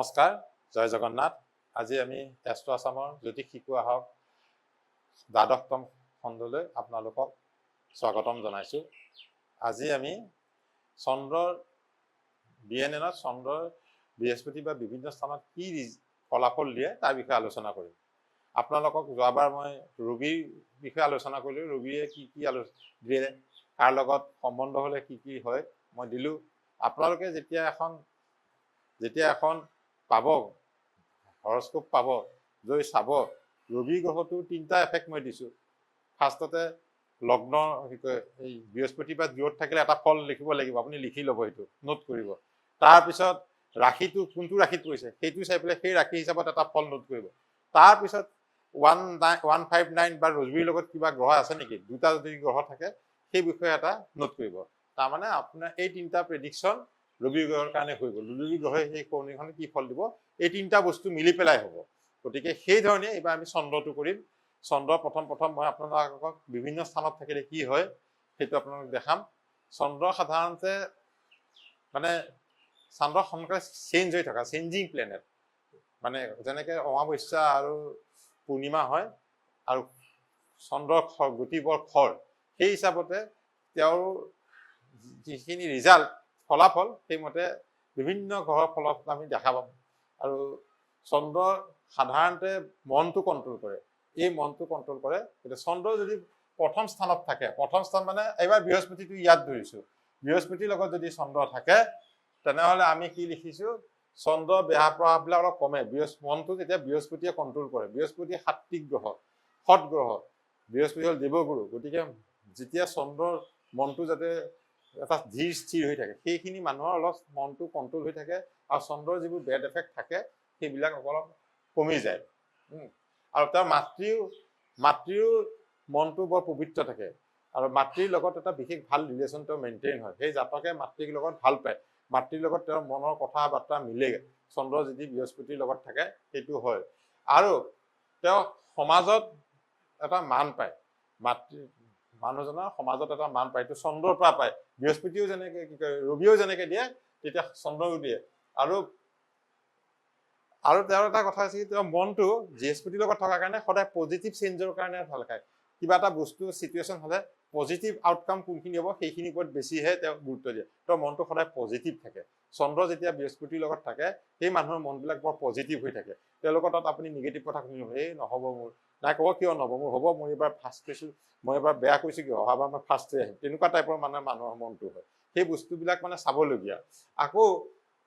নমস্কাৰ, জয় জগন্নাথ। আজি আমি এষ্ট্ৰ আছামৰ জ্যোতিষ শিকোৱা হওক দ্বাদশতম খণ্ডলৈ আপোনালোকক স্বাগতম জনাইছোঁ। আজি আমি চন্দ্ৰৰ BNNত চন্দ্ৰৰ বৃহস্পতি বা বিভিন্ন স্থানত কি ফলাফল দিয়ে তাৰ বিষয়ে আলোচনা কৰিম। আপোনালোকক যোৱাবাৰ মই ৰোগীৰ বিষয়ে আলোচনা কৰিলোঁ, ৰোগীয়ে কি কি দিয়ে, কাৰ লগত সম্বন্ধ হ'লে কি কি হয় মই দিলোঁ। আপোনালোকে যেতিয়া এখন পাব হৰস্কোপ পাব, লৈ চাব, ৰবি গ্ৰহটো 3টা এফেক্ট মই দিছোঁ। ফাৰ্ষ্টতে লগ্ন এই বৃহস্পতি বা দূৰত থাকিলে এটা ফল লিখিব লাগিব, আপুনি লিখি ল'ব, সেইটো নোট কৰিব। তাৰপিছত ৰাশিটো কোনটো ৰাশিত পৰিছে সেইটো চাই পেলাই সেই ৰাশি হিচাপত এটা ফল নোট কৰিব। তাৰপিছত 159 বা ৰবিৰ লগত কিবা গ্ৰহ আছে নেকি, দুটা যদি গ্ৰহ থাকে সেই বিষয়ে এটা নোট কৰিব। তাৰমানে আপোনাৰ এই 3টা প্ৰেডিকশ্যন ৰবি গ্ৰহৰ কাৰণে হৈ গ'ল। ৰবি গ্ৰহে সেই কৰণীখনে কি ফল দিব, এই 3টা বস্তু মিলি পেলাই হ'ব। গতিকে সেই ধৰণে এইবাৰ আমি চন্দ্ৰটো কৰিম। চন্দ্ৰ প্ৰথম মই আপোনালোকক বিভিন্ন স্থানত থাকিলে কি হয় সেইটো আপোনালোকক দেখাম। চন্দ্ৰ সাধাৰণতে মানে চন্দ্ৰ সোনকালে চেঞ্জ হৈ থকা চেঞ্জিং প্লেনেট, মানে যেনেকৈ অমাৱস্যা আৰু পূৰ্ণিমা হয় আৰু চন্দ্ৰৰ গতি বৰ খৰ, সেই হিচাপতে তেওঁৰ যিখিনি ৰিজাল্ট ফলাফল সেইমতে বিভিন্ন গ্ৰহৰ ফলাফল আমি দেখা পাম। আৰু চন্দ্ৰ সাধাৰণতে মনটো কণ্ট্ৰল কৰে, এই মনটো কণ্ট্ৰল কৰে। গতিকে চন্দ্ৰ যদি প্ৰথম স্থানত থাকে, প্ৰথম স্থান মানে এইবাৰ বৃহস্পতিটো ইয়াত ধৰিছোঁ, বৃহস্পতিৰ লগত যদি চন্দ্ৰ থাকে তেনেহ'লে আমি কি লিখিছোঁ, চন্দ্ৰ বেয়া প্ৰভাৱবিলাক অলপ কমে। মনটো যেতিয়া বৃহস্পতিয়ে কণ্ট্ৰল কৰে, বৃহস্পতি সাত্বিক গ্ৰহ, সৎ গ্ৰহ, বৃহস্পতি হ'ল দেৱগুৰু। গতিকে যেতিয়া চন্দ্ৰৰ মনটো যাতে এটা ধীৰ স্থিৰ হৈ থাকে, সেইখিনি মানুহৰ অলপ মনটো কণ্ট্ৰল হৈ থাকে আৰু চন্দ্ৰৰ যিবোৰ বেড এফেক্ট থাকে সেইবিলাক অলপ কমি যায়। আৰু তেওঁৰ মাতৃও মনটো বৰ পবিত্ৰ থাকে আৰু মাতৃৰ লগত এটা বিশেষ ভাল ৰিলেশ্যন তেওঁ মেইনটেইন হয়। সেই জাতকে মাতৃৰ লগত ভাল পায়, মাতৃৰ লগত তেওঁৰ মনৰ কথা বাৰ্তা মিলে। চন্দ্ৰ যদি বৃহস্পতিৰ লগত থাকে সেইটো হয়। আৰু তেওঁ সমাজত এটা মান পায়, মানুহজনৰ সমাজত এটা মান পায়, এইটো চন্দ্ৰৰ পৰা পায়। বৃহস্পতিও যেনেকে কি কয়, ৰবিও যেনেকে দিয়ে তেতিয়া চন্দ্ৰও দিয়ে। আৰু তেওঁৰ এটা কথা আছে, তেওঁৰ মনটো বৃহস্পতিৰ লগত থকাৰ কাৰণে সদায় পজিটিভ চেঞ্জৰ কাৰণে ভাল পায়। কিবা এটা বস্তু চিটুৱেশ্যন হ'লে পজিটিভ আউটকাম কোনখিনি হ'ব সেইখিনিৰ ওপৰত বেছিহে তেওঁ গুৰুত্ব দিয়ে। তেওঁৰ মনটো সদায় পজিটিভ থাকে। চন্দ্ৰ যেতিয়া বৃহস্পতিৰ লগত থাকে সেই মানুহৰ মনবিলাক বৰ পজিটিভ হৈ থাকে। তেওঁলোকৰ তাত আপুনি নিগেটিভ কথা শুনিব, এই নহ'ব মোৰ, নাই ক'ব কিয় নহ'ব, মোৰ হ'ব, মই এইবাৰ ফাৰ্ষ্ট পাইছোঁ, মই এবাৰ বেয়া কৰিছোঁ কিয়, অহাবাৰ মই ফাৰ্ষ্টে আহিম, তেনেকুৱা টাইপৰ মানে মানুহৰ মনটো হয়। সেই বস্তুবিলাক মানে চাবলগীয়া। আকৌ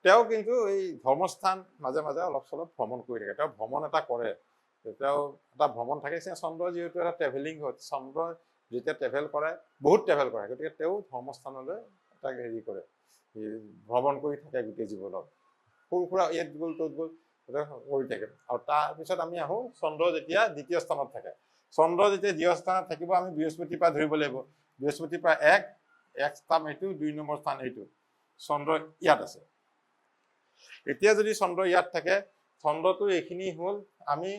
তেওঁ কিন্তু এই ধৰ্মস্থান মাজে মাজে অলপ চলপ ভ্ৰমণ কৰি থাকে। তেওঁ ভ্ৰমণ এটা কৰে, তেওঁ এটা ভ্ৰমণ থাকে। চন্দ্ৰ যিহেতু এটা ট্ৰেভেলিং হয়, চন্দ্ৰ যেতিয়া ট্ৰেভেল কৰে, বহুত ট্ৰেভেল কৰে, গতিকে তেওঁ ধৰ্মস্থানলৈ এটা হেৰি কৰে, ভ্ৰমণ কৰি থাকে গোটেই জীৱনত। সৰু সুৰা ইয়াত গ'ল ত'ত গ'ল কৰি থাকে। আৰু তাৰপিছত আমি আহোঁ চন্দ্ৰ যেতিয়া দ্বিতীয় স্থানত থাকে। চন্দ্ৰ যেতিয়া দ্বিতীয় স্থানত থাকিব, আমি বৃহস্পতিৰ পৰা ধৰিব লাগিব। বৃহস্পতিৰ পৰা এক স্থান এইটো, 2 নম্বৰ স্থান এইটো, চন্দ্ৰ ইয়াত আছে। এতিয়া যদি চন্দ্ৰ ইয়াত থাকে, চন্দ্ৰটো এইখিনি হ'ল আমি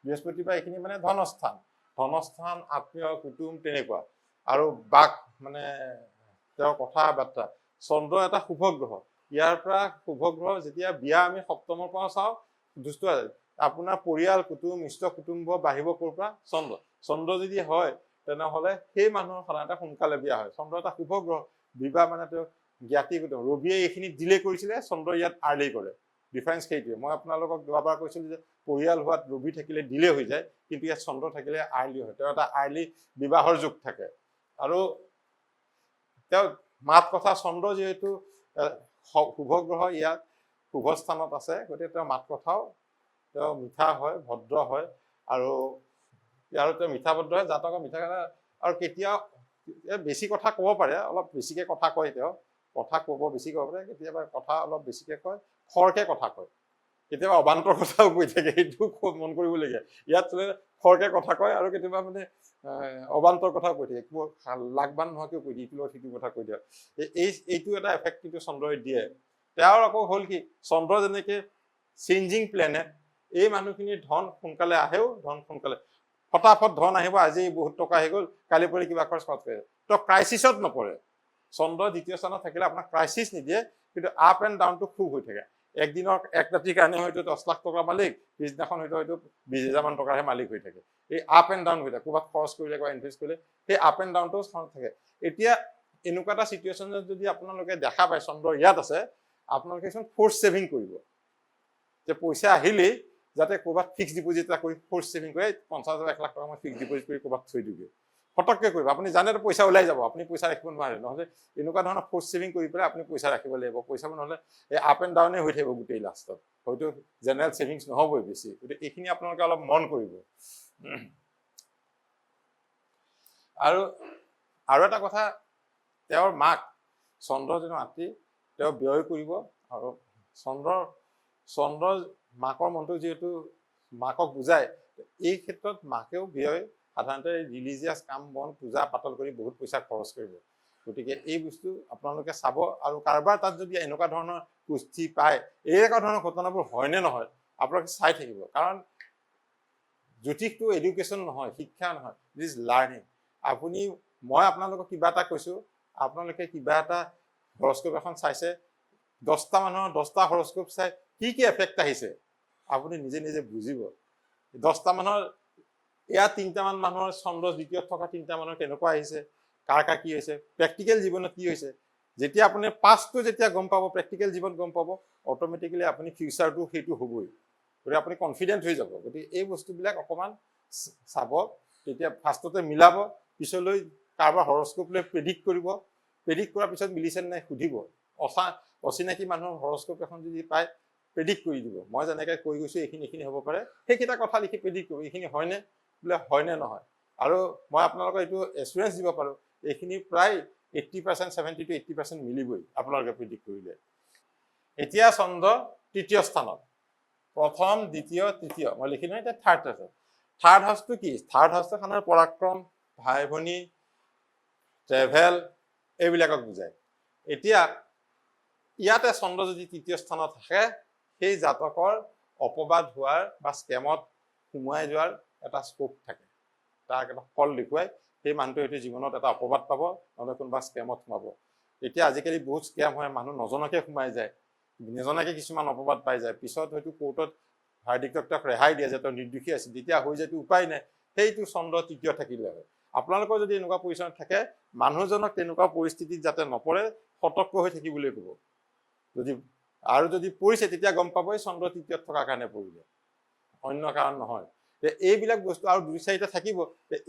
বৃহস্পতিৰ পৰা এইখিনি মানে ধনস্থান, আত্মীয় কুটুম তেনেকুৱা। আৰু বাক মানে তেওঁৰ কথা বাৰ্তা। চন্দ্ৰ এটা শুভ গ্ৰহ, ইয়াৰ পৰা শুভ গ্ৰহ যেতিয়া বিয়া আমি সপ্তমৰ পৰা চাওঁ, দুষ্ট আপোনাৰ পৰিয়াল কুটুম ইষ্ট কুটুম্ব বাঢ়িব ক'ৰ পৰা, চন্দ্ৰ যদি হয় তেনেহ'লে সেই মানুহৰ সাধাৰণতে সোনকালে বিয়া হয়। চন্দ্ৰ এটা শুভ গ্ৰহ, বিবাহ মানে তেওঁ জ্ঞাতি কুটুম। ৰবিয়ে এইখিনি ডিলে কৰিছিলে, চন্দ্ৰ ইয়াত আৰ্লি কৰে। ডিফাৰেঞ্চ সেইটোৱে। মই আপোনালোকক যোৱাবাৰ কৈছিলোঁ যে পৰিয়াল হোৱাত ৰবি থাকিলে ডিলে হৈ যায়, কিন্তু ইয়াত চন্দ্ৰ থাকিলে আৰ্লি হয়। তেওঁ এটা আৰ্লি বিবাহৰ যুগ থাকে। আৰু তেওঁ মাত কথা, চন্দ্ৰ যিহেতু শুভ গ্ৰহ, ইয়াত শুভ স্থানত আছে, গতিকে তেওঁৰ মাত কথাও তেওঁ মিঠা হয়, ভদ্ৰ হয়। আৰু তেওঁ মিঠা ভদ্ৰ হয়, জাতকৰ মিঠা কথা। আৰু কেতিয়াও বেছি কথা ক'ব পাৰে, অলপ বেছিকে কথা কয়, তেওঁ কথা ক'ব বেছি ক'ব পাৰে, কেতিয়াবা কথা অলপ বেছিকে কয়, খৰকে কথা কয়, কেতিয়াবা অবান্তৰ কথাও কৈ থাকে, সেইটো মন কৰিবলগীয়া। ইয়াত খৰকে কথা কয় আৰু কেতিয়াবা মানে অবান্তৰ কথাও কৈ থাকে, লাগবান নোহোৱাকেও কৈ দিয়ে, ইটো লগত সিটো কথা কৈ দিয়ে। এইটো এটা এফেক্ট কিন্তু চন্দ্ৰই দিয়ে। তেওঁৰ আকৌ হ'ল কি, চন্দ্ৰ যেনেকে চেঞ্জিং প্লেনেট, এই মানুহখিনিৰ ধন সোনকালে আহেও, ধন সোনকালে ফটাফট ধন আহিব, আজি বহুত টকা আহি গ'ল, কালি পৰি কিবা খৰচ কৰে, তো ক্ৰাইচিছত নপৰে। চন্দ্ৰ দ্বিতীয় স্থানত থাকিলে আপোনাক ক্ৰাইচিছ নিদিয়ে, কিন্তু আপ এণ্ড ডাউনটো খুব হৈ থাকে। একদিনৰ এক ৰাতিৰ কাৰণে হয়তো 10 লাখ টকাৰ মালিক, পিছদিনাখন হয়তো 20,000 মান টকাৰহে মালিক হৈ থাকে। এই আপ এণ্ড ডাউন হৈ থাকে, ক'ৰবাত খৰচ কৰিলে ক'ৰবাত ইনভেষ্ট কৰিলে, সেই আপ এণ্ড ডাউনটো থাকে। এতিয়া এনেকুৱা এটা চিটুৱেশ্যনত যদি আপোনালোকে দেখা পায় চন্দ্ৰ ইয়াত আছে, আপোনালোকে কিছুমান ফ'ৰ্চ ছেভিং কৰিব, যে পইচা আহিলেই যাতে ক'ৰবাত ফিক্স ডিপজিট এটা কৰি ফ'ৰ্চ ছেভিং কৰি 50,000 1 লাখ টকা মই ফিক্স ডিপজিট কৰি ক'ৰবাত থৈ দিবি, ফটককৈ কৰিব। আপুনি জানে পইচা ওলাই যাব, আপুনি পইচা ৰাখিব নোৱাৰে, নহ'লে এনেকুৱা ধৰণৰ ফ'ৰ্চ ছেভিং কৰি পেলাই আপুনি পইচা ৰাখিব লাগিব। পইচা নহ'লে এই আপ এণ্ড ডাউনে হৈ থাকিব গোটেই লাষ্টত, হয়তো জেনেৰেল ছেভিংছ নহ'বই বেছি। গতিকে এইখিনি আপোনালোকে অলপ মন কৰিব। আৰু এটা কথা, তেওঁৰ মাক চন্দ্ৰ যিটো মাতৃ, তেওঁ ব্যয় কৰিব। আৰু চন্দ্ৰৰ মাকৰ মনটো যিহেতু মাকক বুজায়, এই ক্ষেত্ৰত মাকেও ব্যয় সাধাৰণতে ৰিলিজিয়াছ কাম বন পূজা পাতল কৰি বহুত পইচা খৰচ কৰিব। গতিকে এই বস্তু আপোনালোকে চাব। আৰু কাৰোবাৰ তাত যদি এনেকুৱা ধৰণৰ কুষ্ঠি পায়, এনেকুৱা ধৰণৰ ঘটনাবোৰ হয়নে নহয় আপোনালোকে চাই থাকিব। কাৰণ জ্যোতিষটো এডুকেশ্যন নহয়, শিক্ষা নহয়, ইট ইজ লাৰ্ণিং। মই আপোনালোকক কিবা এটা কৈছোঁ, আপোনালোকে কিবা এটা হৰস্কোপ এখন চাইছে, 10টা মানুহৰ 10টা হৰস্কোপ চাই কি এফেক্ট আহিছে আপুনি নিজে নিজে বুজিব। 10টা মানুহৰ ইয়াত 3টামান মানুহৰ চন্দ্ৰ দ্বিতীয়ত থকা 3টা মানুহৰ কেনেকুৱা আহিছে, কাৰ কি হৈছে, প্ৰেক্টিকেল জীৱনত কি হৈছে। যেতিয়া আপুনি পাষ্টটো যেতিয়া গম পাব, প্ৰেক্টিকেল জীৱন গম পাব, অট'মেটিকেলি আপুনি ফিউচাৰটো সেইটো হ'বই। গতিকে আপুনি কনফিডেণ্ট হৈ যাব। গতিকে এই বস্তুবিলাক অকণমান চাব, তেতিয়া ফাৰ্ষ্টতে মিলাব, পিছলৈ কাৰোবাৰ হৰস্কোপ লৈ প্ৰেডিক্ট কৰিব। প্ৰেডিক্ট কৰাৰ পিছত মিলিছে নাই সুধিব। অচিনাকি মানুহৰ হৰস্কোপ এখন যদি পায় প্ৰেডিক্ট কৰি দিব, মই যেনেকৈ কৈ গৈছোঁ এইখিনি হ'ব পাৰে, সেইকেইটা কথা লিখি প্ৰেডিক্ট কৰিব, এইখিনি হয়নে, বোলে হয়নে নহয়। আৰু মই আপোনালোকক এইটো এচুৰেঞ্চ দিব পাৰোঁ, এইখিনি প্ৰায় 80%, 70 to 80% মিলিবই আপোনালোকে প্ৰেডিক্ট কৰিলে। এতিয়া চন্দ্ৰ তৃতীয় স্থানত, প্ৰথম দ্বিতীয় তৃতীয় মই লিখি নহয়, এতিয়া থাৰ্ড আছে। থাৰ্ড হাউচটো কি? থাৰ্ড হাউচটো সাধাৰণতে পৰাক্ৰম, ভাই ভনী, ট্ৰেভেল এইবিলাকক বুজায়। এতিয়া ইয়াতে চন্দ্ৰ যদি তৃতীয় স্থানত থাকে, সেই জাতকৰ অপবাদ হোৱাৰ বা স্কেমত সোমোৱাই যোৱাৰ এটা স্কোপ থাকে, তাক এটা ফল দেখুৱাই সেই মানুহটোৱে হয়তো জীৱনত এটা অপবাদ পাব, নহ'লে কোনোবা স্কেমত সোমাব। এতিয়া আজিকালি বহুত স্কেম হয়, মানুহ নজনাকৈ সোমাই যায়, নজনাকৈ কিছুমান অপবাদ পাই যায়, পিছত হয়তো কোৰ্টত ভাৰ্ডিক্টত তেওঁক ৰেহাই দিয়ে যে তেওঁ নিৰ্দোষী আছিল, তেতিয়া হৈ যায়তো উপায় নাই। সেইটো চন্দ্ৰ তৃতীয় থাকিলে হয়। আপোনালোকৰ যদি এনেকুৱা পজিশ্যনত থাকে, মানুহজনক তেনেকুৱা পৰিস্থিতিত যাতে নপৰে সতৰ্ক হৈ থাকিবলৈ ক'ব। যদি পৰিছে তেতিয়া গম পাবই চন্দ্ৰ তৃতীয়ত থকাৰ কাৰণে পৰিলে, অন্য কাৰণ নহয়। এইবিলাক বস্তু আৰু 2-4টা থাকিব।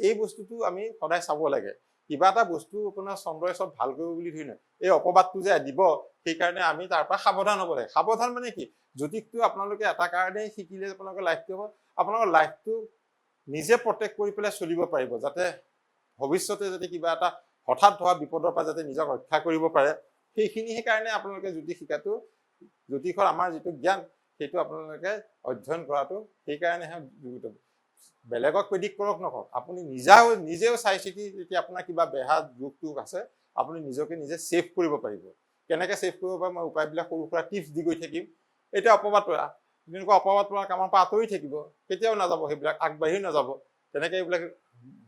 এই বস্তুটো আমি সদায় চাব লাগে। কিবা এটা বস্তু আপোনাৰ চন্দ্ৰই চব ভাল কৰিব বুলি ধৰি নহয়, এই অপবাদটো যে দিব, সেইকাৰণে আমি তাৰ পৰা সাৱধান হ'ব লাগে। সাৱধান মানে কি, জ্যোতিষটো আপোনালোকে এটা কাৰণেই শিকিলে আপোনালোকৰ লাইফটো হ'ব, আপোনালোকৰ লাইফটো নিজে প্ৰটেক্ট কৰি পেলাই চলিব পাৰিব, যাতে ভৱিষ্যতে যদি কিবা এটা হঠাৎ হোৱা বিপদৰ পৰা যাতে নিজক ৰক্ষা কৰিব পাৰে। সেই কাৰণে আপোনালোকে জ্যোতিষ শিকাটো, জ্যোতিষৰ আমাৰ যিটো জ্ঞান, সেইটো আপোনালোকে অধ্যয়ন কৰাটো সেইকাৰণেহে গুৰুত্ব। বেলেগক প্ৰেডিক্ট কৰক নকৰক, আপুনি নিজেও চাই চিতি যেতিয়া আপোনাৰ কিবা বেয়া দুখ আছে, আপুনি নিজকে নিজে ছেভ কৰিব পাৰিব। কেনেকৈ ছেভ কৰিব পাৰে মই উপায়বিলাক সৰু সুৰা টিপছ দি গৈ থাকিম। এতিয়া অপবাদ পৰা, তেনেকুৱা অপবাদ পৰা কামৰ পৰা আঁতৰি থাকিব, কেতিয়াও নাযাব, সেইবিলাক আগবাঢ়ি নাযাব। তেনেকৈ এইবিলাক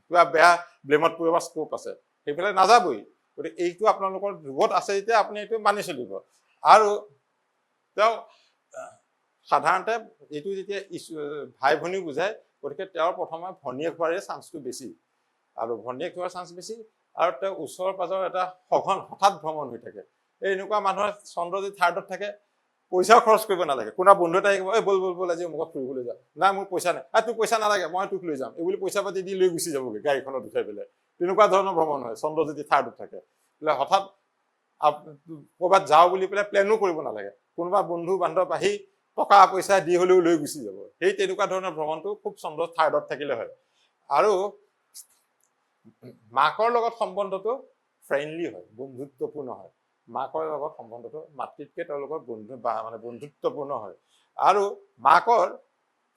কিবা বেয়া ব্লেমত পৰিব স্কোপ আছে, সেইবিলাক নাযাবই। গতিকে এইটো আপোনালোকৰ যুগত আছে যেতিয়া আপুনি এইটো মানি চলিব। আৰু তেওঁ সাধাৰণতে এইটো যেতিয়া ভাই ভনী বুজায়, গতিকে তেওঁৰ প্ৰথমে ভনীয়েক হোৱাৰ চান্সটো বেছি, আৰু ভনীয়েক হোৱাৰ চান্স বেছি। আৰু তেওঁ ওচৰ পাজৰ এটা সঘন হঠাৎ ভ্ৰমণ হৈ থাকে। এই এনেকুৱা মানুহৰ চন্দ্ৰ যদি থাৰ্ডত থাকে, পইচাও খৰচ কৰিব নালাগে। কোনোবা বন্ধু এটা আহিব, এই বল আজি অমুকত ফুৰিবলৈ যাওঁ, নাই মোৰ পইচা নাই, তোৰ পইচা নালাগে মই তোক লৈ যাম, এইবুলি পইচা পাতি দি লৈ গুচি যাবগৈ গাড়ীখনত উঠাই পেলাই। তেনেকুৱা ধৰণৰ ভ্ৰমণ হয় চন্দ্ৰ যদি থাৰ্ডত থাকে। বোলে হঠাৎ ক'ৰবাত যাওঁ বুলি পেলাই প্লেনো কৰিব নালাগে, কোনোবা বন্ধু বান্ধৱ আহি টকা পইচা দি হ'লেও লৈ গুচি যাব। সেই তেনেকুৱা ধৰণৰ ভ্ৰমণটো খুব চন্দ্ৰ থাৰ্ডত থাকিলে হয়। আৰু মাকৰ লগত সম্বন্ধটো ফ্ৰেণ্ডলি হয়, বন্ধুত্বপূৰ্ণ হয়। মাকৰ লগত সম্বন্ধটো মাতৃতকৈ তেওঁলোকৰ বন্ধুত্বপূৰ্ণ হয়। আৰু মাকৰ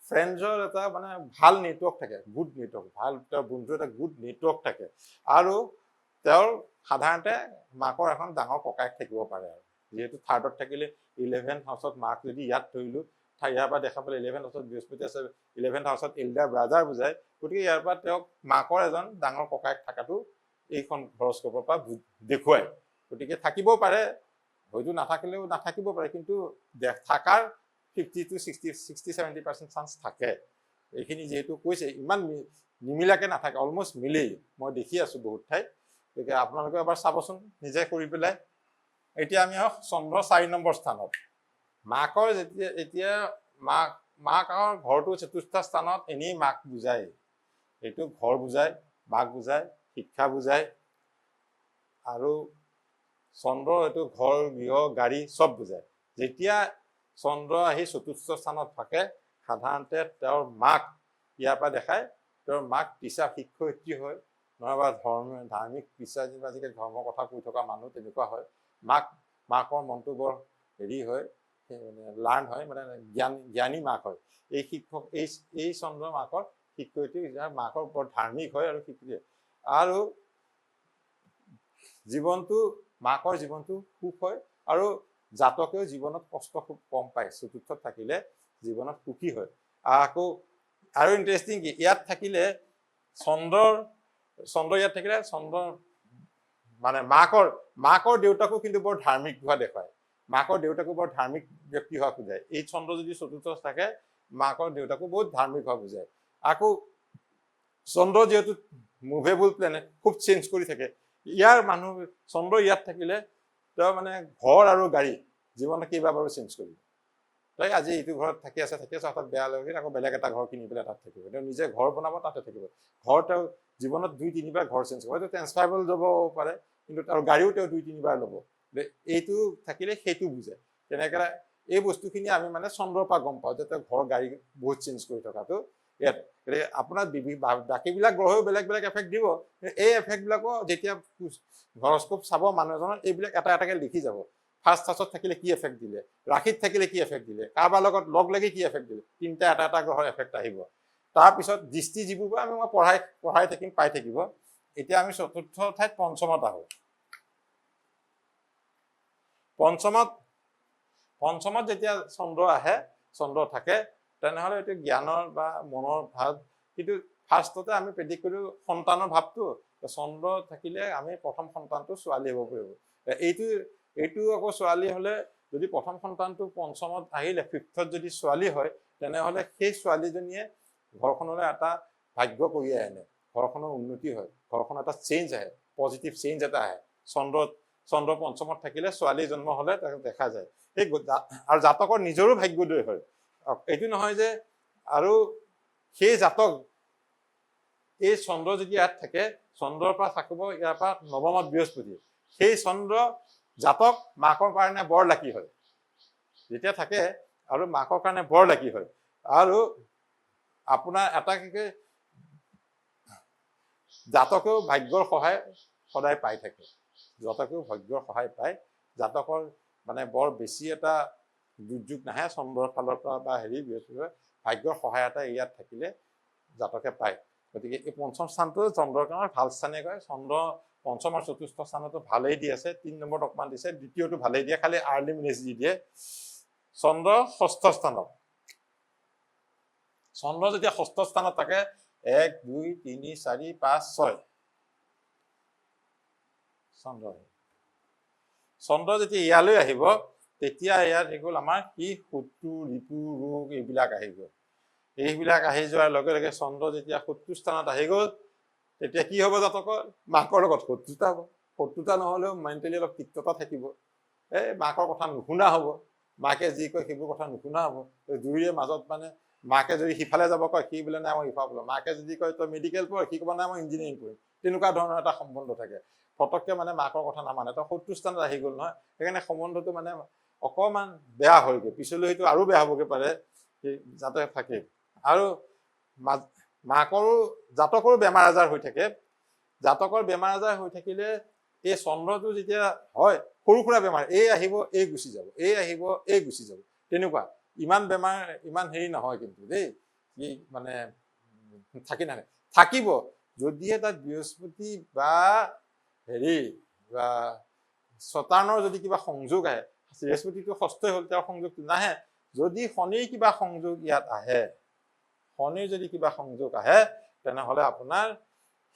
ফ্ৰেণ্ডছৰ এটা ভাল নেটৱৰ্ক থাকে, গুড নেটৱৰ্ক, তেওঁৰ বন্ধুৰ এটা গুড নেটৱৰ্ক থাকে। আৰু তেওঁৰ সাধাৰণতে মাকৰ এখন ডাঙৰ ককায়েক থাকিব পাৰে। আৰু যিহেতু থাৰ্ডত থাকিলে 11th হাউচত মাক যদি ইয়াত ধৰিলোঁ, ইয়াৰ পৰা দেখা পালে 11th হাউচত বৃহস্পতি আছে, 11th হাউচত এল্ডাৰ ব্ৰাদাৰ বুজায়। গতিকে ইয়াৰ পৰা তেওঁক মাকৰ এজন ডাঙৰ ককায়েক থকাটো এইখন হৰস্কোপৰ পৰা দেখুৱায়। গতিকে থাকিবও পাৰে, হয়তো নাথাকিলেও নাথাকিব পাৰে, কিন্তু থাকাৰ 50 to 60-70% চান্স থাকে। এইখিনি যিহেতু কৈছে ইমান নিমিলাকে নাথাকে, অলমষ্ট মিলেই, মই দেখি আছো বহুত ঠাইত। গতিকে আপোনালোকে এবাৰ চাবচোন নিজে কৰি পেলাই। এতিয়া আমি চন্দ্ৰ 4 নম্বৰ স্থানত। মাকৰ এতিয়া মাকৰ ঘৰটো 4ৰ্থ স্থানত, এনেই মাক বুজায়, এইটো ঘৰ বুজায়, মাক বুজায়, শিক্ষা বুজায়, আৰু চন্দ্ৰ এইটো ঘৰ, গৃহ, গাড়ী চব বুজায়। যেতিয়া চন্দ্ৰ আহি 4ৰ্থ স্থানত থাকে, সাধাৰণতে তেওঁৰ মাক ইয়াৰ পৰা দেখায়, তেওঁৰ মাক টিচাৰ, শিক্ষয়িত্ৰী হয়, নহবা ধাৰ্মিক টিচাৰ, আজিকালি ধৰ্মৰ কথা কৈ থকা মানুহ তেনেকুৱা হয়। মাকৰ মনটো বৰ হেৰি হয়, লাৰ্ণ হয়, মানে জ্ঞানী মাক হয়। এই শিক্ষক এই চন্দ্ৰ মাকৰ শিক্ষয়িত্ৰী, মাকৰ বৰ ধাৰ্মিক হয় আৰু শিক্ষিত। আৰু মাকৰ জীৱনটো সুখ হয়, আৰু জাতকেও জীৱনত কষ্ট খুব কম পায়। 4ৰ্থত থাকিলে জীৱনত সুখী হয়। আকৌ আৰু ইণ্টাৰেষ্টিং কি, ইয়াত থাকিলে চন্দ্ৰ ইয়াত থাকিলে চন্দ্ৰ মানে মাকৰ দেউতাকো কিন্তু বৰ ধাৰ্মিক হোৱা দেখুৱায়। মাকৰ দেউতাকো বৰ ধাৰ্মিক ব্যক্তি হোৱা বুজায়। এই চন্দ্ৰ যদি 4ৰ্থত থাকে, মাকৰ দেউতাকো বহুত ধাৰ্মিক হোৱা বুজায়। আকৌ চন্দ্ৰ যিহেতু মুভেবল প্লেনেট, খুব চেঞ্জ কৰি থাকে, ইয়াৰ মানুহ চন্দ্ৰ ইয়াত থাকিলে তেওঁ মানে ঘৰ আৰু গাড়ী জীৱনত কেইবাবাৰো চেঞ্জ কৰিব। তই আজি এইটো ঘৰত থাকি আছে, হঠাৎ বেয়া লাগিল, আকৌ বেলেগ এটা ঘৰ কিনি পেলাই তাত থাকিব। তেওঁ নিজে ঘৰ বনাব, তাতে থাকিব। ঘৰ তেওঁ জীৱনত 2-3 বাৰ ঘৰ চেঞ্জ কৰিব। হয়তো ট্ৰেন্সফাৰেবল যাব পাৰে, কিন্তু আৰু গাড়ীও তেওঁ 2-3 বাৰ ল'ব। এইটো থাকিলে সেইটো বুজায়। তেনেকে এই বস্তুখিনি আমি মানে চন্দ্ৰৰ পৰা গম পাওঁ যে তেওঁ ঘৰ, গাড়ী বহুত চেঞ্জ কৰি থকাটো ইয়াত। আপোনাৰ বাকীবিলাক গ্ৰহেও বেলেগ বেলেগ এফেক্ট দিব। এই এফেক্টবিলাকো যেতিয়া হৰস্কোপ চাব মানুহ এজনৰ, এইবিলাক এটা এটাকে লিখি যাব। ফাৰ্ষ্ট হাউচত থাকিলে কি এফেক্ট দিলে, ৰাশিত থাকিলে কি এফেক্ট দিলে, কাৰোবাৰ লগত লগ লাগি কি এফেক্ট দিলে, 3টা এটা গ্ৰহৰ এফেক্ট আহিব। তাৰপিছত দৃষ্টি যিবোৰ আমি পঢ়াই থাকিম, পাই থাকিব। এতিয়া আমি 4ৰ্থ ঠাইত পঞ্চমত আহোঁ। পঞ্চমত যেতিয়া চন্দ্ৰ আহে, চন্দ্ৰ থাকে, তেনেহ'লে এইটো জ্ঞানৰ বা মনৰ ভাৱ। কিন্তু ফাৰ্ষ্টতে আমি প্ৰেডিক্ট কৰিলোঁ সন্তানৰ ভাৱটো। চন্দ্ৰ থাকিলে আমি প্ৰথম সন্তানটো ছোৱালী হ'ব পাৰিব। এইটো আকৌ ছোৱালী হ'লে, যদি প্ৰথম সন্তানটো পঞ্চমত আহিলে, 5ৰ্থত যদি ছোৱালী হয়, তেনেহ'লে সেই ছোৱালীজনীয়ে ঘৰখনলৈ এটা ভাগ্য কঢ়িয়াই আনে। ঘৰখনৰ উন্নতি হয়, ঘৰখনৰ এটা চেঞ্জ আহে, পজিটিভ চেঞ্জ এটা আহে। চন্দ্ৰ পঞ্চমত থাকিলে ছোৱালী জন্ম হ'লে তাক দেখা যায়। আৰু জাতকৰ নিজৰো ভাগ্যোদয় হয়। এইটো নহয় যে, আৰু সেই জাতক, এই চন্দ্ৰ যদি ইয়াত থাকে, চন্দ্ৰৰ পৰা থাকিব ইয়াৰ পৰা 9মত বৃহস্পতি, সেই চন্দ্ৰ জাতক মাকৰ কাৰণে বৰ লাকি হয় যেতিয়া থাকে, আৰু মাকৰ কাৰণে বৰ লাকি হয়। আৰু আপোনাৰ এটা কি কয়, জাতকেও ভাগ্যৰ সহায় সদায় পাই থাকে। জাতকেও ভাগ্যৰ সহায় পায়। জাতকৰ মানে বৰ বেছি এটা দুৰ্যোগ নাহে চন্দ্ৰৰ ফালৰ পৰা বা বৃহস্পতিৰ ভাগ্যৰ সহায় এটা ইয়াত থাকিলে জাতকে পায়। গতিকে এই পঞ্চম স্থানটো চন্দ্ৰৰ কাৰণে ভাল স্থানে কয়। চন্দ্ৰ পঞ্চম আৰু 4ৰ্থ স্থানতো ভালেই দি আছে, 3 নম্বৰত অকমান দিছে, দ্বিতীয়টো ভালেই দিয়ে, খালি আৰ্লি মেৰেজ দি দিয়ে। চন্দ্ৰ 6ৰ্থ স্থানত। চন্দ্ৰ যেতিয়া 6ৰ্থ স্থানত থাকে, 1, 2, 3, 4, 5, 6 চন্দ্ৰ যেতিয়া ইয়ালৈ আহিব, তেতিয়া ইয়াত হৈ গ'ল আমাৰ কি, শত্ৰু, ৰিপু, ৰোগ, এইবিলাক আহি গ'ল। এইবিলাক আহি যোৱাৰ লগে লগে চন্দ্ৰ যেতিয়া 70 স্থানত আহি গ'ল, তেতিয়া কি হ'ব জাতকৰ, মাকৰ লগত শত্ৰুতা হ'ব। শত্ৰুতা নহ'লেও মেণ্টেলি অলপ তিক্ততা থাকিব। মাকৰ কথা নুশুনা হ'ব, মাকে যি কয় সেইবোৰ কথা নুশুনা হ'ব। দুয়োৰে মাজত মানে মাকে যদি সিফালে যাব কয়, সি বোলে নাই মই সিফালে, মাকে যদি কয় তই মেডিকেল পঢ়, সি ক'ব নাই মই ইঞ্জিনিয়াৰিং কৰিম, তেনেকুৱা ধৰণৰ এটা সম্বন্ধ থাকে। ফটককে মানে মাকৰ কথা নামানে। তো 70 স্থানত আহি গ'ল নহয়, সেইকাৰণে সম্বন্ধটো মানে অকমান বেয়া হয়গৈ, পিছলৈ হয়তো আৰু বেয়া হ'বগে পাৰে, যাতে থাকে। আৰু জাতকৰো বেমাৰ আজাৰ হৈ থাকে। জাতকৰ বেমাৰ আজাৰ হৈ থাকিলে, এই চন্দ্ৰটো যেতিয়া হয়, সৰু সুৰা বেমাৰ, এই আহিব এই গুচি যাব, এই আহিব এই গুচি যাব, তেনেকুৱা। ইমান বেমাৰ ইমান হেৰি নহয় কিন্তু দেই, কি মানে থাকিব যদিহে তাত বৃহস্পতি বা বা শতানৰ যদি কিবা সংযোগ আহে। বৃহস্পতিটো ষষ্ঠই হ'ল, তেওঁৰ সংযোগটো নাহে। যদি শনিৰ কিবা সংযোগ ইয়াত আহে, শনিৰ যদি কিবা সংযোগ আহে, তেনেহ'লে আপোনাৰ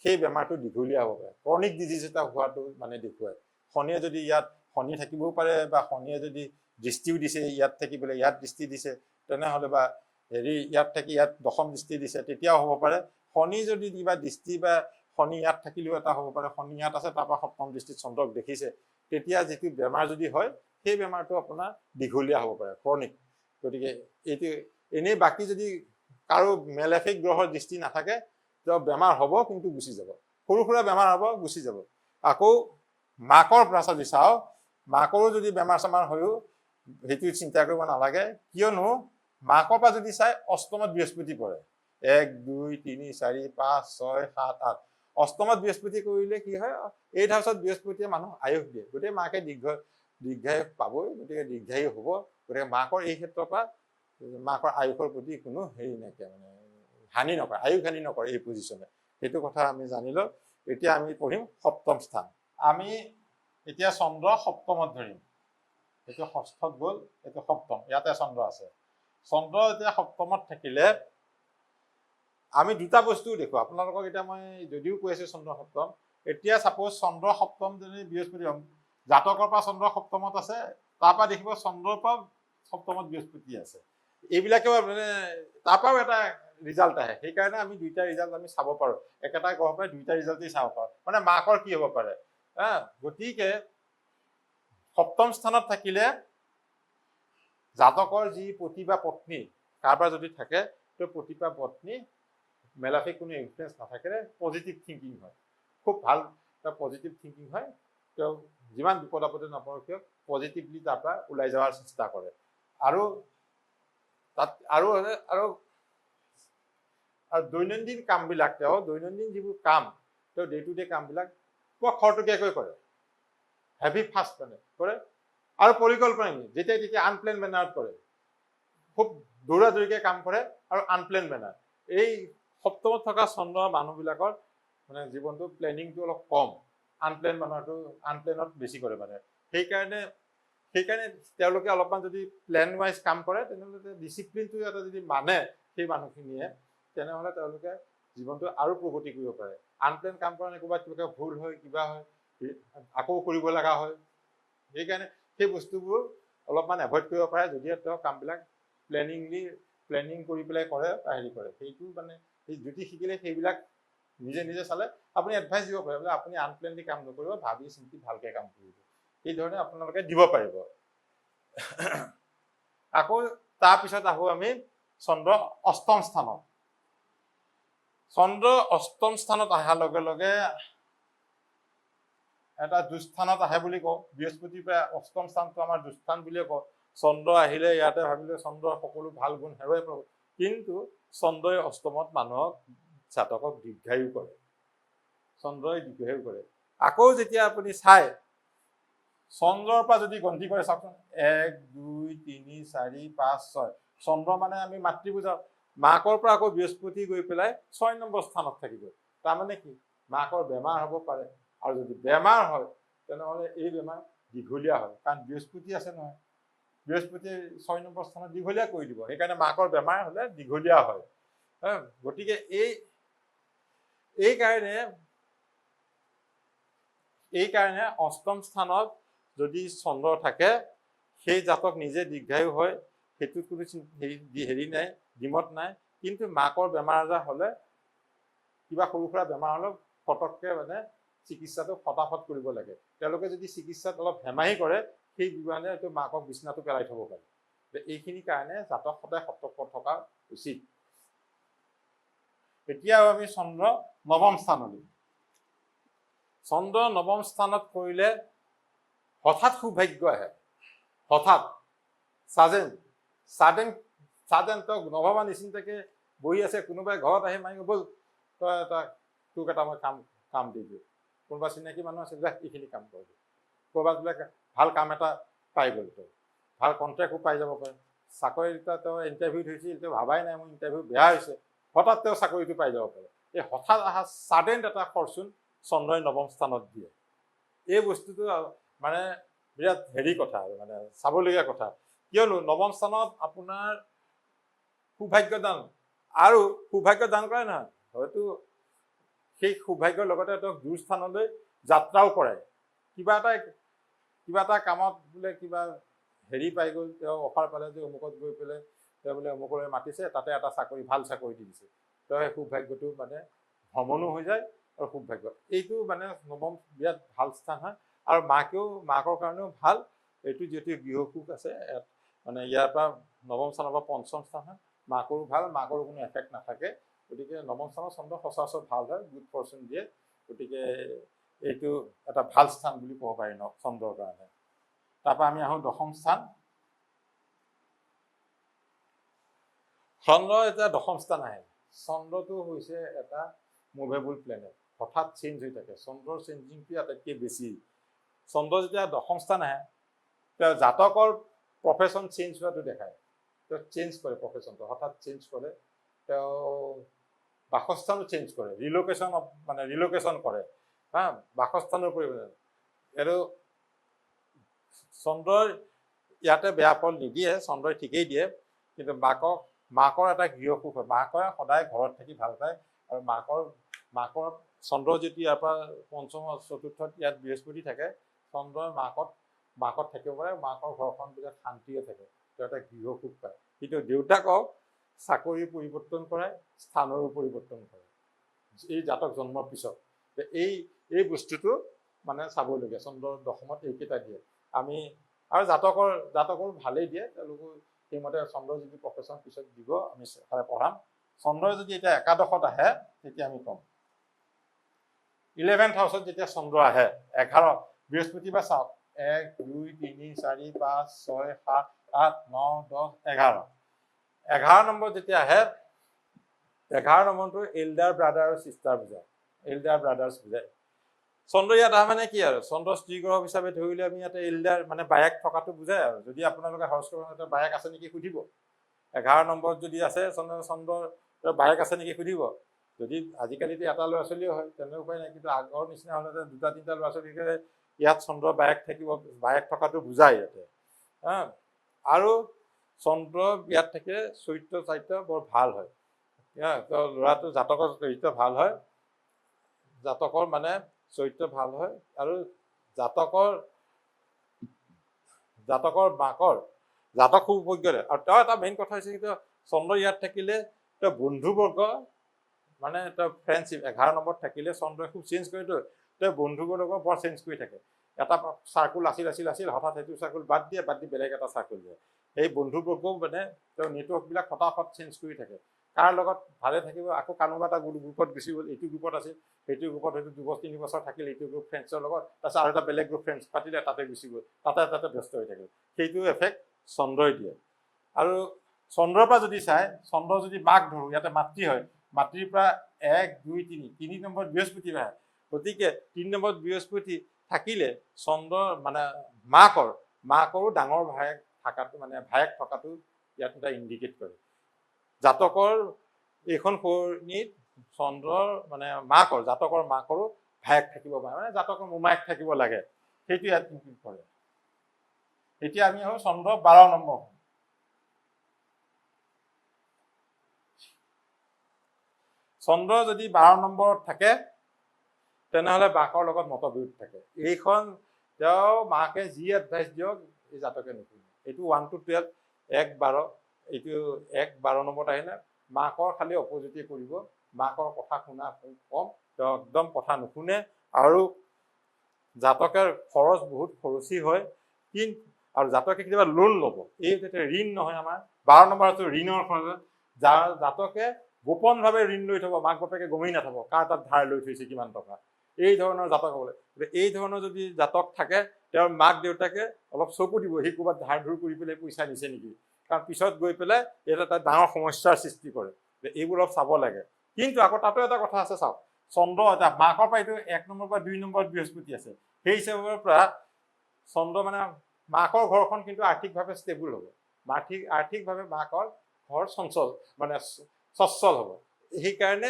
সেই বেমাৰটো দীঘলীয়া হ'ব পাৰে, ক্ৰনিক ডিজিজ এটা হোৱাটো মানে দেখুৱায়। শনিয়ে যদি ইয়াত শনি থাকিবও পাৰে, বা শনিয়ে যদি দৃষ্টিও দিছে ইয়াত থাকিবলৈ, ইয়াত দৃষ্টি দিছে তেনেহ'লে, বা ইয়াত থাকি ইয়াত দশম দৃষ্টি দিছে তেতিয়াও হ'ব পাৰে। শনি যদি কিবা দৃষ্টি বা শনি ইয়াত থাকিলেও এটা হ'ব পাৰে, শনি ইয়াত আছে তাৰপৰা সপ্তম দৃষ্টিত চন্দ্ৰক দেখিছে, তেতিয়া যিটো বেমাৰ যদি হয় সেই বেমাৰটো আপোনাৰ দীঘলীয়া হ'ব পাৰে, ক্ৰনিক। গতিকে এইটো এনেই বাকী যদি কাৰো মেলেফিক গ্ৰহৰ দৃষ্টি নাথাকে বেমাৰ হ'ব কিন্তু গুচি যাব, সৰু সুৰা বেমাৰ হ'ব গুচি যাব। আকৌ মাকৰ পৰা যদি চাওঁ, মাকৰো যদি বেমাৰ চেমাৰ হয়ও সেইটো চিন্তা কৰিব নালাগে, কিয়নো মাকৰ পৰা যদি চাই অষ্টমত বৃহস্পতি পৰে, 1 2 3 4 5 6 7 8 অষ্টমত বৃহস্পতি কৰিলে কি হয়, 8 হাউচত বৃহস্পতিয়ে মানুহ আয়ুস দিয়ে, গতিকে মাকে দীৰ্ঘায়ুস পাবই, গতিকে দীৰ্ঘায়ু হ'ব। গতিকে মাকৰ এই ক্ষেত্ৰৰ পৰা মাকৰ আয়ুসৰ প্ৰতি কোনো হেৰি নাইকিয়া, মানে হানি নকৰে, আয়ুস হানি নকৰে এই পজিশ্যনে। সেইটো কথা আমি জানিলো। এতিয়া আমি পঢ়িম সপ্তম স্থান। আমি এতিয়া চন্দ্ৰ সপ্তমত ধৰিম, এইটো ষষ্ঠত গ'ল, এইটো সপ্তম, ইয়াতে চন্দ্ৰ আছে। চন্দ্ৰ এতিয়া সপ্তমত থাকিলে আমি দুটা বস্তু দেখো, আপোনালোকক এতিয়া মই যদিও কৈ আছো চন্দ্ৰ সপ্তম, এতিয়া চাপোজ চন্দ্ৰ সপ্তম যদি বৃহস্পতি জাতকৰ পৰা চন্দ্ৰ সপ্তমত আছে, তাৰপৰা দেখিব চন্দ্ৰৰ পৰা সপ্তমত বৃহস্পতি আছে, এইবিলাকেও মানে তাৰপৰাও এটা ৰিজাল্ট আহে। সেইকাৰণে আমি দুইটা ৰিজাল্ট আমি চাব পাৰো, একেটা গ্ৰহৰ পৰা দুইটা ৰিজাল্টেই চাব পাৰো, মানে মাকৰ কি হ'ব পাৰে। গতিকে সপ্তম স্থানত থাকিলে জাতকৰ যি পতি বা পত্নী কাৰোবাৰ যদি থাকে, তো পতি বা পত্নী মেলাফিক কোনো ইনফ্লুৱেঞ্চ নাথাকিলে পজিটিভ থিংকিং হয়, খুব ভাল এটা পজিটিভ থিংকিং হয়, তেওঁ যিমান বিপদ আপদে নপৰক কিয় পজিটিভলি তাৰ পৰা ওলাই যোৱাৰ চেষ্টা কৰে। আৰু তাত আৰু দৈনন্দিন কামবিলাক, তেওঁ দৈনন্দিন যিবোৰ কাম তেওঁ ডে টু ডে কামবিলাক বৰ খৰতকীয়াকৈ কৰে, হেভি ফাষ্ট মানে কৰে, আৰু পৰিকল্পনা যেতিয়া তেতিয়া আনপ্লেন মেনাৰত কৰে, খুব দৌৰা দৌৰিকৈ কাম কৰে আৰু আনপ্লেন মেনাৰ। এই সপ্তমত থকা চন্দ্ৰ মানুহবিলাকৰ মানে জীৱনটো প্লেনিংটো অলপ কম, আনপ্লেনত বেছি কৰে মানে। সেইকাৰণে তেওঁলোকে অলপমান যদি প্লেন ৱাইজ কাম কৰে, তেনেহ'লে ডিচিপ্লিনটো এটা যদি মানে সেই মানুহখিনিয়ে, তেনেহ'লে তেওঁলোকে জীৱনটো আৰু প্ৰগতি কৰিব পাৰে। আনপ্লেন কাম কৰা ক'ৰবাত কিবা ভুল হয়, কিবা হয়, আকৌ কৰিব লগা হয়। সেইকাৰণে সেই বস্তুবোৰ অলপমান এভইড কৰিব পাৰে যদি তেওঁ কামবিলাক প্লেনিং কৰি পেলাই কৰে বা হেৰি কৰে। সেইটো মানে সেই জ্যোতিষ শিকিলে সেইবিলাক নিজে নিজে চালে আপুনি এডভাইচ দিব পাৰে, বোলে আপুনি আনপ্লেনলি কাম নকৰিব, ভাবি চিন্তি ভালকে কাম কৰিব, সেইধৰণে আপোনালোকে দিব পাৰিব। আকৌ তাৰপিছত আহো আমি চন্দ্ৰ অষ্টম স্থানত। চন্দ্ৰ অষ্টম স্থানত অহাৰ লগে লগে এটা দুস্থানত আহে বুলি কওঁ, বৃহস্পতিৰ পৰা অষ্টম স্থানটো আমাৰ দুস্থান বুলিয়ে কওঁ। চন্দ্ৰ আহিলে ইয়াতে ভাবিলে চন্দ্ৰৰ সকলো ভাল গুণ হেৰুৱাই পাব, কিন্তু চন্দ্ৰই অষ্টমত মানুহক জাতকক দীৰ্ঘায়ু কৰে, চন্দ্ৰই দীৰ্ঘায়ু কৰে। আকৌ যেতিয়া আপুনি চাই চন্দ্ৰৰ পৰা যদি গন্তি কৰে চাওকচোন, 1 2 3 4 5 6 চন্দ্ৰ মানে আমি মাতৃ বুজাওঁ, মাকৰ পৰা আকৌ বৃহস্পতি গৈ পেলাই 6 নম্বৰ স্থানত থাকিব। তাৰমানে কি, মাকৰ বেমাৰ হ'ব পাৰে, আৰু যদি বেমাৰ হয় তেনেহ'লে এই বেমাৰ দীঘলীয়া হয়, কাৰণ বৃহস্পতি আছে নহয়, বৃহস্পতিয়ে 6 নম্বৰ স্থানত দীঘলীয়া কৰি দিব, সেইকাৰণে মাকৰ বেমাৰ হ'লে দীঘলীয়া হয়। গতিকে এই কাৰণে অষ্টম স্থানত যদি চন্দ্ৰ থাকে, সেই জাতক নিজে দীৰ্ঘায়ু হয়, সেইটোত কোনো হেৰি নাই, দ্বিমত নাই। কিন্তু মাকৰ বেমাৰ আজাৰ হ'লে, কিবা সৰু সুৰা বেমাৰ হ'লেও ফটককে মানে চিকিৎসাটো ফটাফট কৰিব লাগে। তেওঁলোকে যদি চিকিৎসাত অলপ হেমাহি কৰে, সেই বিমানে এইটো মাকক বিচনাটো পেলাই থব পাৰে। এইখিনি কাৰণে জাতক সদায় সতৰ্ক থকা উচিত। এতিয়াও আমি চন্দ্ৰ নৱম স্থানলৈ। চন্দ্ৰ নৱম স্থানত কৰিলে হঠাৎ সৌভাগ্য আহে, হঠাৎ চাডেন নভবা নিচিন্তাকে বহি আছে, কোনোবাই ঘৰত আহি মাৰিব, ব'ল তোক এটা মই কাম দি দিওঁ, কোনোবা চিনাকি মানুহ আছে, এইখিনি কাম কৰি দিওঁ, ক'ৰবাত বোলে ভাল কাম এটা পাই গ'ল, তই ভাল কণ্ট্ৰেক্টো পাই যাব পাৰে, চাকৰি এটা তেওঁ ইণ্টাৰভিউ ধৰিছিল, তেওঁ ভাবাই নাই মোৰ ইণ্টাৰভিউ বেয়া হৈছে, হঠাৎ তেওঁ চাকৰিটো পাই যাব পাৰে। এই হঠাৎ অহা চাডেন এটা ফৰচুন চন্দ্ৰই নৱম স্থানত দিয়ে। এই বস্তুটো মানে বিৰাট হেৰি কথা, আৰু মানে চাবলগীয়া কথা, কিয়নো নৱম স্থানত আপোনাৰ সৌভাগ্য দান, আৰু সৌভাগ্য দান কৰে নহয়, হয়তো সেই সৌভাগ্যৰ লগতে তেওঁক দূৰ স্থানলৈ যাত্ৰাও কৰে, কিবা এটা কিবা এটা কামত বোলে কিবা হেৰি পাই গ'ল, তেওঁ অফাৰ পালে যে অমুকত গৈ পেলাই তেওঁ বোলে অমুকলৈ মাতিছে, তাতে এটা চাকৰি ভাল চাকৰি দি দিছে, তেওঁ সেই সৌভাগ্যটো মানে ভ্ৰমণো হৈ যায় আৰু সৌভাগ্য। এইটো মানে নৱম বিৰাট ভাল স্থান হয় আৰু মাকৰ কাৰণেও ভাল। এইটো যিহেতু গৃহসুখ আছে, মানে ইয়াৰ পৰা নৱম স্থানৰ পৰা পঞ্চম স্থান হয়, মাকৰো ভাল, মাকৰো কোনো এফেক্ট নাথাকে। গতিকে নৱম স্থানৰ চন্দ্ৰ সচৰাচৰ ভাল হয়, গুড ফৰচুন দিয়ে। গতিকে এইটো এটা ভাল স্থান বুলি ক'ব পাৰি চন্দ্ৰৰ কাৰণে। তাৰপৰা আমি আহোঁ দশম স্থান। চন্দ্ৰ এতিয়া দশম স্থান আহে। চন্দ্ৰটো হৈছে এটা মুভেবল প্লেনেট, হঠাৎ চেঞ্জ হৈ থাকে। চন্দ্ৰৰ চেঞ্জিংটো আটাইতকৈ বেছি। চন্দ্ৰ যেতিয়া দশম স্থান আহে, তেওঁ জাতকৰ প্ৰফেশ্যন চেঞ্জ হোৱাটো দেখায়। তেওঁ চেঞ্জ কৰে প্ৰফেশ্যনটো, হঠাৎ চেঞ্জ কৰে। তেওঁ বাসস্থানো চেঞ্জ কৰে, ৰিলোকেশ্যন কৰে, বাসস্থানৰ পৰিৱৰ্তন। আৰু চন্দ্ৰই ইয়াতে বেয়া ফল নিদিয়ে, চন্দ্ৰই ঠিকেই দিয়ে, কিন্তু মাকৰ এটা গৃহসুখ হয়। মাকে সদায় ঘৰত থাকি ভাল পায় আৰু মাকৰ চন্দ্ৰ যদি ইয়াৰ পৰা পঞ্চম চতুৰ্থত ইয়াত বৃহস্পতি থাকে, চন্দ্ৰই মাকত থাকিব পাৰে, মাকৰ ঘৰখন বিলাক শান্তিয়ে থাকে, তেওঁ এটা গৃহসুখ পায়। কিন্তু দেউতাকক চাকৰি পৰিৱৰ্তন কৰে, স্থানৰো পৰিৱৰ্তন কৰে এই জাতক জন্মৰ পিছত। এই বস্তুটো মানে চাবলগীয়া। চন্দ্ৰৰ দশমত এইকেইটা দিয়ে। আমি আৰু জাতকৰ ভালেই দিয়ে, তেওঁলোকে সেইমতে চন্দ্ৰ যদি প্ৰফেশ্যন পিছত দিব, আমি পঢ়াম। চন্দ্ৰই যদি এতিয়া একাদশত আহে, তেতিয়া আমি ক'ম 11th হাউচত যেতিয়া চন্দ্ৰ আহে, 11 বৃহস্পতিবাৰ চাওক, 1 2 3 4 5 6 7 8 9 10 11 11 নম্বৰ যেতিয়া আহে, 11 নম্বৰটো এল্ডাৰ ব্ৰাদাৰ আৰু চিষ্টাৰ বুজায়, এল্ডাৰ ব্ৰাদাৰ্ছ বুজায়। চন্দ্ৰ ইয়াত অহা মানে কি আৰু, চন্দ্ৰ স্ত্ৰী গ্ৰহ হিচাপে ধৰিলে আমি ইয়াতে এল্ডাৰ মানে বায়েক থকাটো বুজায় আৰু। যদি আপোনালোকে হৰস্কোপত বায়েক আছে নেকি সুধিব, 11 নম্বৰত যদি আছে চন্দ্ৰৰ বায়েক আছে নেকি সুধিব। যদি আজিকালিতো এটা ল'ৰা ছোৱালীও হয়, তেনে উপায় নাই, কিন্তু আগৰ নিচিনা হ'লে 2-3টা ল'ৰা ছোৱালীকে ইয়াত চন্দ্ৰ বায়েক থকাটো বুজায় ইয়াতে। আৰু চন্দ্ৰ ইয়াত থাকিলে চৰিত্ৰ বৰ ভাল হয়। ল'ৰাটো জাতকৰ চৰিত্ৰ ভাল হয়, জাতকৰ মানে চৰিত্ৰ ভাল হয়। আৰু জাতকৰ মাকৰ জাতক সৌভাগ্য দিয়ে। আৰু তেওঁ এটা মেইন কথা হৈছে, কিন্তু চন্দ্ৰ ইয়াত থাকিলে তেওঁ বন্ধুবৰ্গ মানে তেওঁ ফ্ৰেণ্ডশ্বিপ 11 নম্বৰত থাকিলে চন্দ্ৰই খুব চেঞ্জ কৰেতো, তেওঁ বন্ধুবৰ্গক বৰ চেঞ্জ কৰি থাকে। এটা চাৰ্কুল আছিল, হঠাৎ সেইটো চাৰ্কুল বাদ দি বেলেগ এটা চাৰ্কুল দিয়ে। সেই বন্ধুবৰ্গও মানে তেওঁ নেটৱৰ্কবিলাক হঠাৎ চেঞ্জ কৰি থাকে। কাৰ লগত ভালে থাকিব, আকৌ কোনোবা এটা গ্ৰুপত গুচি গ'ল, এইটো গ্ৰুপত আছিল, সেইটো গ্ৰুপত হয়তো 2-3 বছৰ থাকিল এইটো গ্ৰুপ ফ্ৰেণ্ডছৰ লগত, তাৰপিছত আৰু এটা বেলেগ গ্ৰুপ ফ্ৰেণ্ডছ পাতিলে, তাতে গুচি গ'ল, তাতে ব্যস্ত হৈ থাকিল। সেইটো এফেক্ট চন্দ্ৰই দিয়ে। আৰু চন্দ্ৰৰ পৰা যদি চাই, চন্দ্ৰ যদি মাক ধৰোঁ, ইয়াতে মাতৃ হয়, মাতৃৰ পৰা 1 2 3 নম্বৰত বৃহস্পতি আহে। গতিকে 3 নম্বৰত বৃহস্পতি থাকিলে চন্দ্ৰৰ মানে মাকৰো ডাঙৰ ভায়েক থকাটো ইয়াত এটা ইণ্ডিকেট কৰে। জাতকৰ এইখন শনিত চন্দ্ৰৰ মানে জাতকৰ মাকৰো ভায়েক থাকিব পাৰে, মানে জাতকৰ মোমায়েক থাকিব লাগে, সেইটো ইয়াত ইনক্লুড কৰে। এতিয়া আমি আহোঁ চন্দ্ৰ 12 নম্বৰ। চন্দ্ৰ যদি 12 নম্বৰত থাকে, তেনেহ'লে মাকৰ লগত মতবিৰোধ থাকে। এইখন তেওঁ মাকে যি এডভাইচ দিয়ক এই জাতকে নুশুনে। এইটো 1 to 12, 1-12, এইটো 1-12 নম্বৰত আহিলে মাকৰ খালি অপজিটে কৰিব, মাকৰ কথা শুনা খুব কম, তেওঁ একদম কথা নুশুনে। আৰু জাতকে বহুত খৰচী হয়, আৰু জাতকে কেতিয়াবা লোন ল'ব, এই যাতে ঋণ নহয়। আমাৰ 12 নম্বৰ আছে ঋণৰ খৰচ, জাতকে গোপনভাৱে ঋণ লৈ থব, মাক বাপেকে গমেই নাথাব কাৰ তাত ধাৰ লৈ থৈছে কিমান টকা। এই ধৰণৰ জাতক হ'বলৈ, এই ধৰণৰ যদি জাতক থাকে, তেওঁৰ মাক দেউতাকে অলপ চকু দিব, সি ক'ৰবাত ধাৰ ধুৰ কৰি পেলাই পইচা নিছে নেকি, কাৰণ পিছত গৈ পেলাই এটা ডাঙৰ সমস্যাৰ সৃষ্টি কৰে। এইবোৰ অলপ চাব লাগে। কিন্তু আকৌ তাতো এটা কথা আছে, চাওক, চন্দ্ৰ এটা মাকৰ পৰা, এইটো 1 নম্বৰ পৰা 2 নম্বৰত বৃহস্পতি আছে, সেই হিচাপৰ পৰা চন্দ্ৰ মানে মাকৰ ঘৰখন কিন্তু আৰ্থিকভাৱে ষ্টেবল হ'ব, আৰ্থিকভাৱে মাকৰ ঘৰ সচ্ছল হ'ব। সেইকাৰণে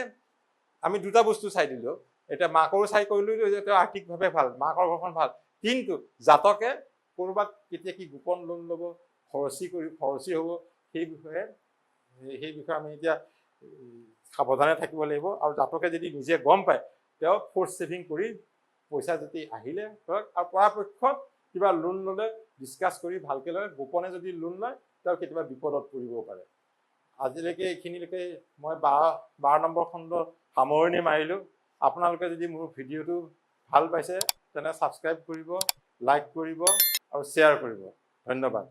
আমি দুটা বস্তু চাই দিলো, এতিয়া মাকৰো চাই কৰিলো যে তেওঁ আৰ্থিকভাৱে ভাল, মাকৰ ঘৰখন ভাল। কিন্তু জাতকে ক'ৰবাত কেতিয়া কি গোপন লোন ল'ব, খৰচী হ'ব, সেই বিষয়ে আমি এতিয়া সাৱধানে থাকিব লাগিব। আৰু জাতকে যদি নিজে গম পায়, তেওঁ ফ'ৰ্চ ছেভিং কৰি পইচা যদি আহিলে ধৰক, আৰু পৰাপক্ষত কিবা লোন ল'লে ডিছকাছ কৰি ভালকৈ লয়। গোপনে যদি লোন লয় তেওঁ কেতিয়াবা বিপদত পৰিব পাৰে। আজিলৈকে এইখিনিলৈকে মই 12 নম্বৰ খণ্ডৰ সামৰণি মাৰিলোঁ। আপোনালোকে যদি মোৰ ভিডিঅ'টো ভাল পাইছে তেনে ছাবস্ক্ৰাইব কৰিব, লাইক কৰিব আৰু শ্বেয়াৰ কৰিব। ধন্যবাদ।